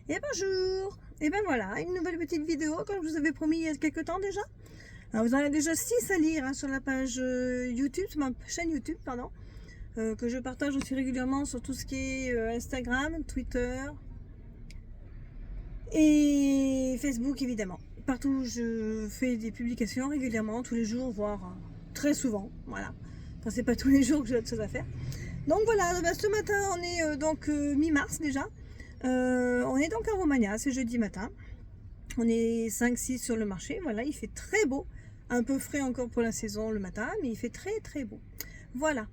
Et bonjour. Et ben voilà, une nouvelle petite vidéo comme je vous avais promis il y a quelques temps déjà. Alors vous en avez déjà 6 à lire sur la page YouTube, sur ma chaîne YouTube, pardon, que je partage aussi régulièrement sur tout ce qui est Instagram, Twitter et Facebook évidemment. Partout je fais des publications régulièrement, tous les jours, voire très souvent, voilà. Enfin c'est pas tous les jours que j'ai autre chose à faire. Donc voilà, ce matin on est donc mi-mars déjà. On est donc à Romagna, c'est jeudi matin. On est 5-6 sur le marché, voilà, il fait très beau. Un peu frais encore pour la saison le matin, mais il fait très très beau. Voilà.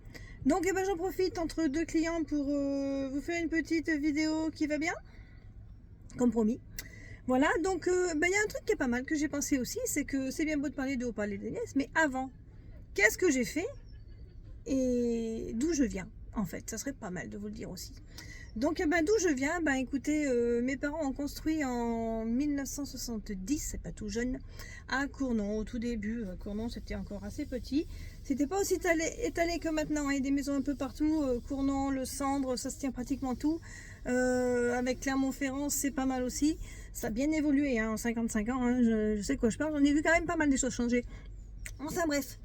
Donc eh ben, j'en profite entre deux clients pour vous faire une petite vidéo qui va bien, comme promis. Voilà, donc ben, y a un truc qui est pas mal que j'ai pensé aussi, c'est que c'est bien beau de parler de haut-parler des nièces, mais avant, qu'est-ce que j'ai fait et d'où je viens en fait, ça serait pas mal de vous le dire aussi. Donc ben, d'où je viens, ben écoutez, mes parents ont construit en 1970, c'est pas tout jeune, à Cournon au tout début. Cournon c'était encore assez petit, c'était pas aussi étalé que maintenant, il y a des maisons un peu partout. Cournon, le Cendre, ça se tient pratiquement tout. Avec Clermont-Ferrand c'est pas mal aussi, ça a bien évolué hein, en 55 ans, hein, je sais de quoi je parle, j'en ai vu quand même pas mal des choses changer. Enfin bref.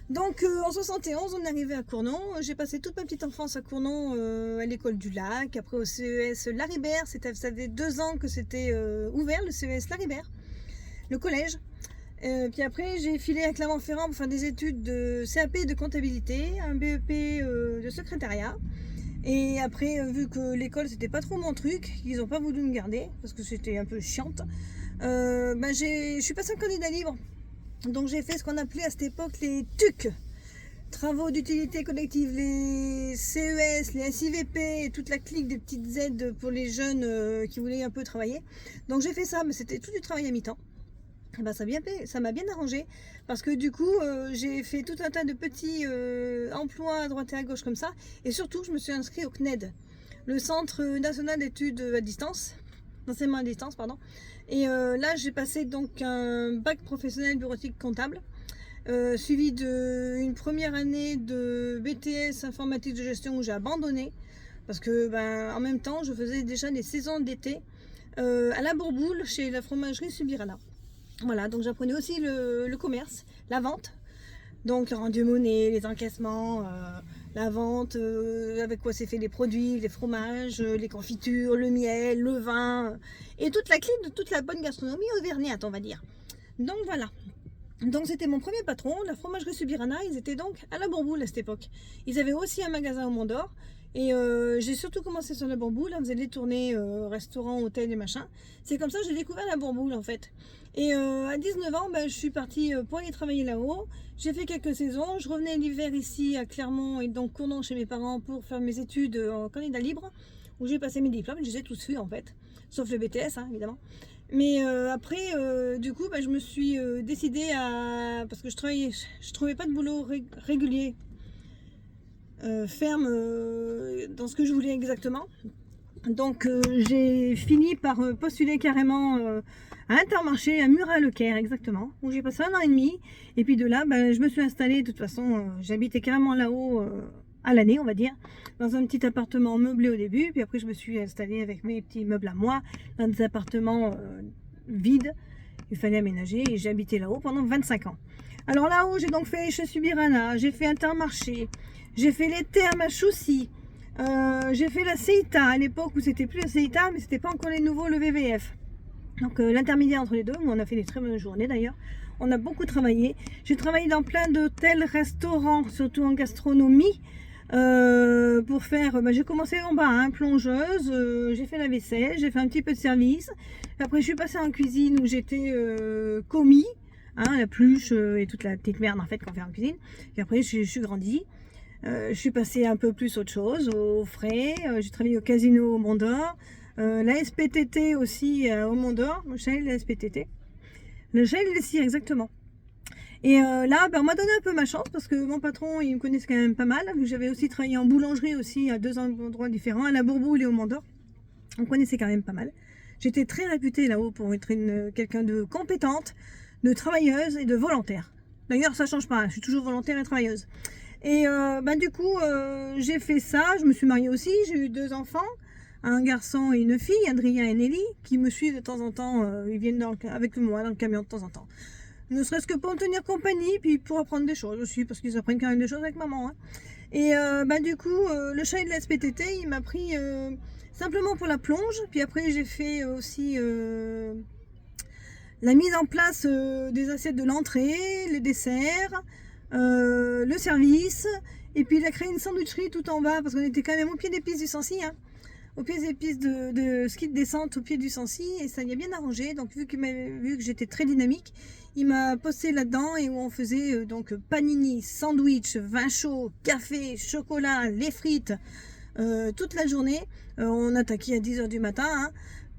Donc en 71, on est arrivé à Cournon. J'ai passé toute ma petite enfance à Cournon, à l'école du Lac, après au CES Laribert. Ça faisait 2 ans que c'était ouvert, le CES Laribert, le collège. Puis après, j'ai filé à Clermont-Ferrand pour faire des études de CAP de comptabilité, un BEP de secrétariat. Et après, vu que l'école c'était pas trop mon truc, ils n'ont pas voulu me garder parce que c'était un peu chiante, ben je suis passée en candidat libre. Donc j'ai fait ce qu'on appelait à cette époque les TUC, travaux d'utilité collective, les CES, les SIVP, et toute la clique des petites aides pour les jeunes qui voulaient un peu travailler. Donc j'ai fait ça, mais c'était tout du travail à mi-temps. Et ben, ça m'a bien arrangé parce que du coup j'ai fait tout un tas de petits emplois à droite et à gauche comme ça. Et surtout je me suis inscrite au CNED, le Centre national d'études à distance, d'enseignement à distance, pardon. Et là j'ai passé donc un bac professionnel bureautique comptable, suivi d'une première année de BTS informatique de gestion où j'ai abandonné parce que ben, en même temps je faisais déjà des saisons d'été à la Bourboule chez la fromagerie Subirana. Voilà, donc j'apprenais aussi le commerce, la vente, donc le rendu monnaie, les encaissements, la vente, avec quoi c'est fait les produits, les fromages, les confitures, le miel, le vin, et toute la clé de toute la bonne gastronomie auvergnate, on va dire. Donc voilà. Donc c'était mon premier patron, la fromagerie Subirana. Ils étaient donc à la Bourboule à cette époque. Ils avaient aussi un magasin au Mont d'Or. Et j'ai surtout commencé sur la Bourboule, on faisait des tournées restaurants, hôtels et machin. C'est comme ça que j'ai découvert la Bourboule en fait. Et à 19 ans, ben, je suis partie pour aller travailler là-haut. J'ai fait quelques saisons. Je revenais l'hiver ici à Clermont et donc Cournon chez mes parents pour faire mes études en candidat libre, où j'ai passé mes diplômes. Je les ai tous faits en fait, sauf le BTS hein, évidemment. Mais après, du coup, ben, je me suis décidée à... Parce que je trouvais pas de boulot régulier, ferme, dans ce que je voulais exactement. Donc j'ai fini par postuler carrément à Intermarché, à Murat-le-Caire exactement, où j'ai passé 1 an et demi. Et puis de là, ben, je me suis installée, de toute façon, j'habitais carrément là-haut à l'année, on va dire, dans un petit appartement meublé au début. Puis après, je me suis installée avec mes petits meubles à moi, dans des appartements vides. Il fallait aménager et j'ai habité là-haut pendant 25 ans. Alors là-haut, j'ai donc fait chez Subirana, j'ai fait Intermarché, j'ai fait les thermes à Choussy. J'ai fait la CEITA à l'époque où c'était plus la CEITA, mais c'était pas encore les nouveaux, le VVF. Donc l'intermédiaire entre les deux, où on a fait des très bonnes journées d'ailleurs. On a beaucoup travaillé. J'ai travaillé dans plein d'hôtels, restaurants, surtout en gastronomie. Pour faire, j'ai commencé en bas, hein, plongeuse, j'ai fait la vaisselle, j'ai fait un petit peu de service. Après je suis passée en cuisine où j'étais commis, hein, la pluche et toute la petite merde en fait qu'on fait en cuisine. Et après je suis grandie. Je suis passée un peu plus autre chose, au frais, j'ai travaillé au casino au Mont d'Or, la SPTT aussi au Mont d'Or, le Shell, la SPTT, le Shell, les cires exactement. Et là, ben, on m'a donné un peu ma chance parce que mon patron, il me connaissait quand même pas mal, vu que j'avais aussi travaillé en boulangerie aussi à 2 endroits différents, à la Bourboule et au Mont d'Or. On connaissait quand même pas mal. J'étais très réputée là-haut pour être quelqu'un de compétente, de travailleuse et de volontaire. D'ailleurs, ça change pas, je suis toujours volontaire et travailleuse. Et du coup, j'ai fait ça, je me suis mariée aussi, j'ai eu 2 enfants. un garçon et une fille, Adrien et Nelly, qui me suivent de temps en temps. Ils viennent avec moi dans le camion de temps en temps. Ne serait-ce que pour me tenir compagnie, puis pour apprendre des choses aussi, parce qu'ils apprennent quand même des choses avec maman. Hein. Et du coup, le chat de la SPTT, il m'a pris simplement pour la plonge. Puis après, j'ai fait aussi la mise en place des assiettes de l'entrée, le dessert, le service. Et puis il a créé une sandwicherie tout en bas, parce qu'on était quand même au pied des pistes du Sancy, hein, au pied des pistes de ski de descente au pied du Sancy, et ça y a bien arrangé. Donc vu que j'étais très dynamique, il m'a posté là-dedans, et où on faisait donc panini, sandwich, vin chaud, café, chocolat, les frites, toute la journée. On attaquait à 10h du matin,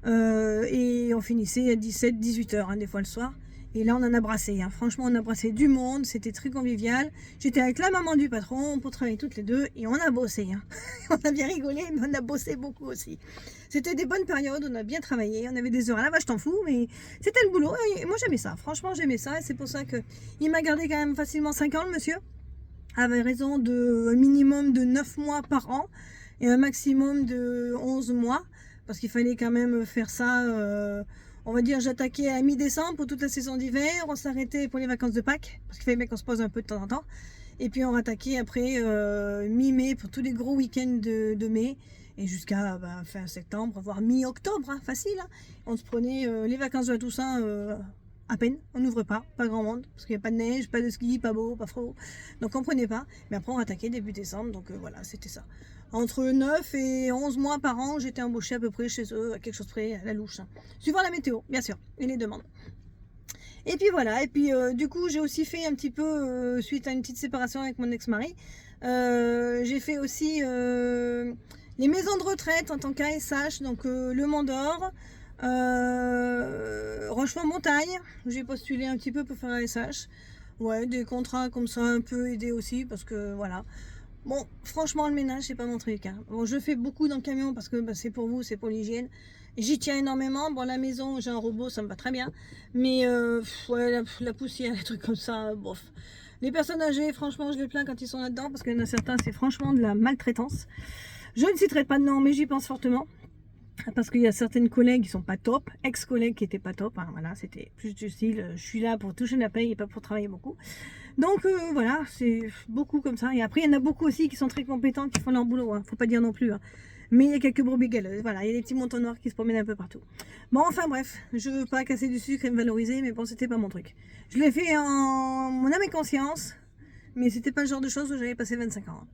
hein, et on finissait à 17, 18h, hein, des fois le soir. Et là, on en a brassé. Hein. Franchement, on a brassé du monde. C'était très convivial. J'étais avec la maman du patron pour travailler toutes les deux. Et on a bossé. Hein. On a bien rigolé, mais on a bossé beaucoup aussi. C'était des bonnes périodes. On a bien travaillé. On avait des heures à la vache, t'en fous. Mais c'était le boulot. Et moi, j'aimais ça. Franchement, j'aimais ça. Et c'est pour ça qu'il m'a gardé quand même facilement 5 ans, le monsieur. Avec raison d'un minimum de 9 mois par an. Et un maximum de 11 mois. Parce qu'il fallait quand même faire ça... on va dire, j'attaquais à mi-décembre pour toute la saison d'hiver, on s'arrêtait pour les vacances de Pâques, parce qu'il fallait bien qu'on se pose un peu de temps en temps, et puis on rattaquait après mi-mai pour tous les gros week-ends de mai, et jusqu'à fin septembre, voire mi-octobre, hein, facile. Hein. On se prenait les vacances de la Toussaint à peine, on n'ouvre pas grand monde, parce qu'il n'y a pas de neige, pas de ski, pas beau, pas froid, donc on prenait pas, mais après on rattaquait début décembre, donc voilà, c'était ça. Entre 9 et 11 mois par an, j'étais embauchée à peu près chez eux, à quelque chose près, à la louche. Hein. Suivant la météo, bien sûr, et les demandes. Et puis voilà, et puis du coup, j'ai aussi fait un petit peu, suite à une petite séparation avec mon ex-mari, j'ai fait aussi les maisons de retraite en tant qu'ASH, donc le Mont d'Or, Rochefort-Montagne, j'ai postulé un petit peu pour faire ASH. Ouais, des contrats comme ça, un peu aidés aussi, parce que voilà. Bon, franchement, le ménage, c'est pas mon truc. Hein. Bon, je fais beaucoup dans le camion parce que c'est pour vous, c'est pour l'hygiène. J'y tiens énormément. Bon, la maison, j'ai un robot, ça me va très bien. Mais ouais, la poussière, les trucs comme ça, bof. Les personnes âgées, franchement, je les plains quand ils sont là-dedans parce qu'il y en a certains, c'est franchement de la maltraitance. Je ne citerai pas de nom, mais j'y pense fortement. Parce qu'il y a certaines collègues qui sont pas top, ex-collègues qui étaient pas top, hein, voilà, c'était plus du style, je suis là pour toucher la paye et pas pour travailler beaucoup. Donc voilà, c'est beaucoup comme ça. Et après, il y en a beaucoup aussi qui sont très compétents, qui font leur boulot, hein, faut pas dire non plus. Hein. Mais il y a quelques brebis galeuses, voilà, il y a des petits moutons noirs qui se promènent un peu partout. Bon, enfin bref, je veux pas casser du sucre et me valoriser, mais bon, c'était pas mon truc. Je l'ai fait en mon âme et conscience, mais c'était pas le genre de choses où j'avais passé 25 ans. Hein.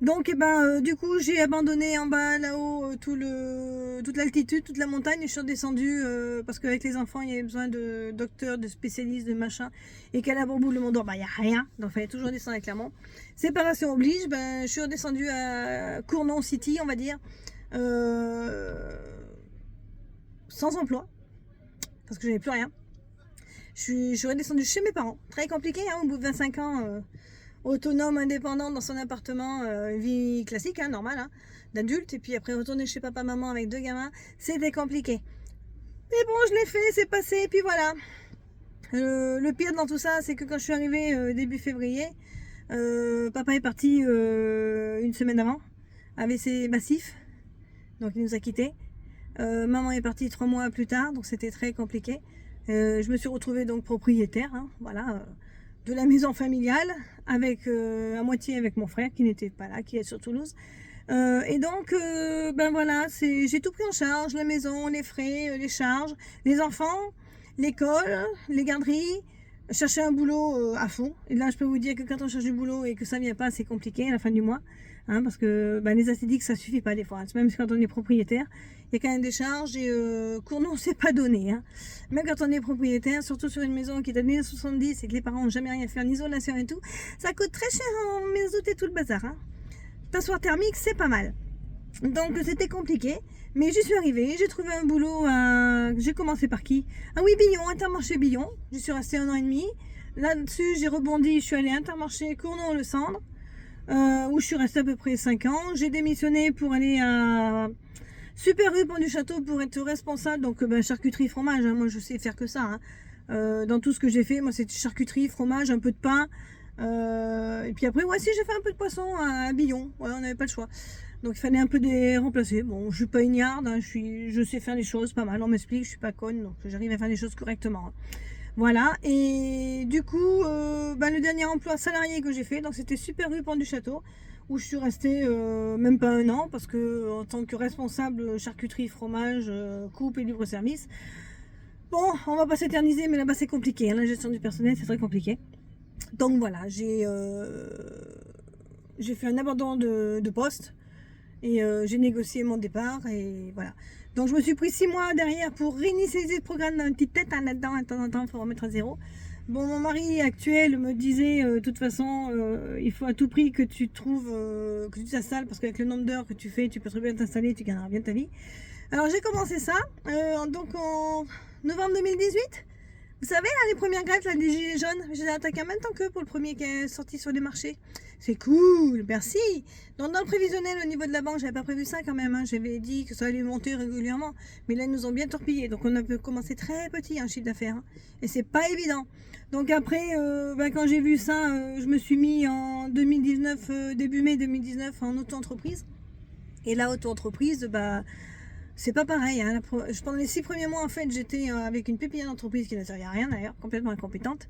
Donc, du coup, j'ai abandonné en bas, là-haut, toute l'altitude, toute la montagne. Et je suis redescendue parce qu'avec les enfants, il y avait besoin de docteurs, de spécialistes, de machin. Et qu'à la Bourboule, le Mont d'Or, il n'y a rien. Donc, il fallait toujours descendre à Clermont. Séparation oblige, je suis redescendue à Cournon City, on va dire, sans emploi, parce que j'avais plus rien. Je suis redescendue chez mes parents. Très compliqué, hein, au bout de 25 ans. Autonome, indépendante dans son appartement, vie classique, hein, normale, hein, d'adulte, et puis après retourner chez papa, maman avec 2 gamins, c'était compliqué. Mais bon, je l'ai fait, c'est passé, et puis voilà. Le pire dans tout ça, c'est que quand je suis arrivée début février, papa est parti une semaine avant, avec ses massifs, donc il nous a quittés. Maman est partie 3 mois plus tard, donc c'était très compliqué. Je me suis retrouvée donc propriétaire, hein, voilà, de la maison familiale, avec à moitié avec mon frère qui n'était pas là, qui est sur Toulouse. Et donc, voilà, j'ai tout pris en charge, la maison, les frais, les charges, les enfants, l'école, les garderies, chercher un boulot à fond. Et là, je peux vous dire que quand on cherche du boulot et que ça ne vient pas, c'est compliqué à la fin du mois. Hein, parce que les acidiques, ça suffit pas des fois. Même quand on est propriétaire, il y a quand même des charges et Cournon, c'est pas donné. Hein. Même quand on est propriétaire, surtout sur une maison qui est de 70 et que les parents n'ont jamais rien fait en isolation et tout, ça coûte très cher en mazout et tout le bazar. Hein. Passoire thermique, c'est pas mal. Donc c'était compliqué, mais j'y suis arrivée, j'ai trouvé un boulot à... J'ai commencé par qui? Ah oui, Billon, Intermarché Billon. J'y suis restée 1 an et demi. Là-dessus, j'ai rebondi, je suis allée à Intermarché Cournon-le-Cendre, où je suis restée à peu près 5 ans. J'ai démissionné pour aller à Super Rue Pont du Château pour être responsable, donc charcuterie, fromage, hein. Moi je sais faire que ça. Hein. Dans tout ce que j'ai fait, moi c'était charcuterie, fromage, un peu de pain, Et puis après, ouais, si j'ai fait un peu de poisson à Billon, ouais, on n'avait pas le choix. Donc il fallait un peu les remplacer. Bon, je suis pas une yarde, hein, je sais faire les choses pas mal, on m'explique, je suis pas conne, donc j'arrive à faire les choses correctement, hein. Voilà, et du coup, le dernier emploi salarié que j'ai fait, donc c'était Super Rue Pont du Château, où je suis restée même pas un an, parce que en tant que responsable charcuterie, fromage, coupe et libre-service, bon, on va pas s'éterniser, mais là-bas c'est compliqué, hein, la gestion du personnel c'est très compliqué. Donc voilà, j'ai fait un abandon de poste, et j'ai négocié mon départ, et voilà. Donc je me suis pris 6 mois derrière pour réinitialiser le programme dans une petite tête, hein, là-dedans, de temps en temps, il faut remettre à zéro. Bon, mon mari actuel me disait, de toute façon, il faut à tout prix que tu trouves, que tu t'installes, parce qu'avec le nombre d'heures que tu fais, tu peux très bien t'installer, tu gagneras bien ta vie. Alors j'ai commencé ça, donc en novembre 2018. Vous savez, là, les premières grèves là, des gilets jaunes, j'ai attaqué en même temps qu'eux pour le premier qui est sorti sur les marchés. C'est cool, merci. Donc dans le prévisionnel au niveau de la banque, j'avais pas prévu ça quand même, hein. J'avais dit que ça allait monter régulièrement, mais là ils nous ont bien torpillé. Donc on a commencé très petit un chiffre d'affaires, hein. Et c'est pas évident. Donc après, quand j'ai vu ça, je me suis mis en 2019, début mai 2019, en auto-entreprise. Et la auto-entreprise, c'est pas pareil, hein. Pendant les 6 premiers mois, en fait, j'étais avec une pépinière d'entreprise qui ne servait à rien d'ailleurs, complètement incompétente.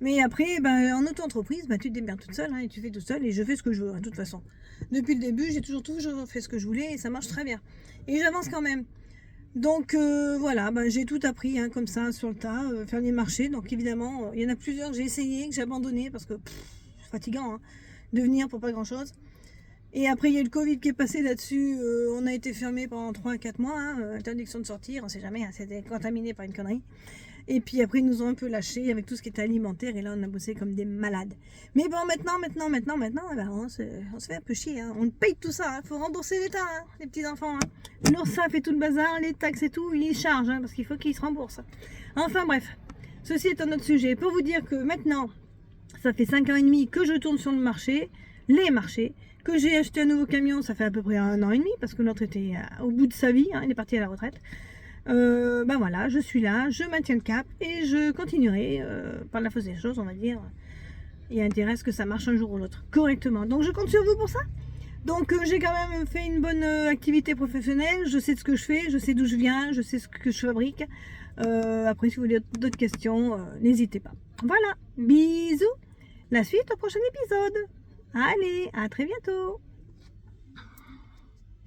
Mais après, en auto-entreprise, tu te démerdes toute seule, hein, et tu fais tout seul, et je fais ce que je veux, hein, de toute façon. Depuis le début, j'ai toujours fait ce que je voulais, et ça marche très bien. Et j'avance quand même. Donc voilà, j'ai tout appris, hein, comme ça, sur le tas, faire les marchés. Donc évidemment, il y en a plusieurs que j'ai essayé, que j'ai abandonné, parce que c'est fatigant, hein, de venir pour pas grand-chose. Et après, il y a eu le Covid qui est passé là-dessus. On a été fermé pendant 3 à 4 mois. Hein, interdiction de sortir, on sait jamais. Hein, c'était contaminé par une connerie. Et puis après, ils nous ont un peu lâchés avec tout ce qui était alimentaire. Et là, on a bossé comme des malades. Mais bon, maintenant, on se fait un peu chier. Hein. On paye tout ça. Il faut rembourser l'État, hein, les petits-enfants. Hein. L'URSSAF et tout le bazar, les taxes et tout, ils chargent. Hein, parce qu'il faut qu'ils se remboursent. Enfin bref, ceci est un autre sujet. Pour vous dire que maintenant, ça fait 5 ans et demi que je tourne sur le marché, les marchés, que j'ai acheté un nouveau camion, ça fait à peu près 1 an et demi, parce que l'autre était au bout de sa vie, hein, il est parti à la retraite. Voilà, je suis là, je maintiens le cap, et je continuerai par la force des choses, on va dire. Il intérêt à ce que ça marche un jour ou l'autre, correctement. Donc je compte sur vous pour ça. Donc j'ai quand même fait une bonne activité professionnelle, je sais ce que je fais, je sais d'où je viens, je sais ce que je fabrique. Après, si vous voulez d'autres questions, n'hésitez pas. Voilà, bisous, la suite au prochain épisode. Allez, à très bientôt.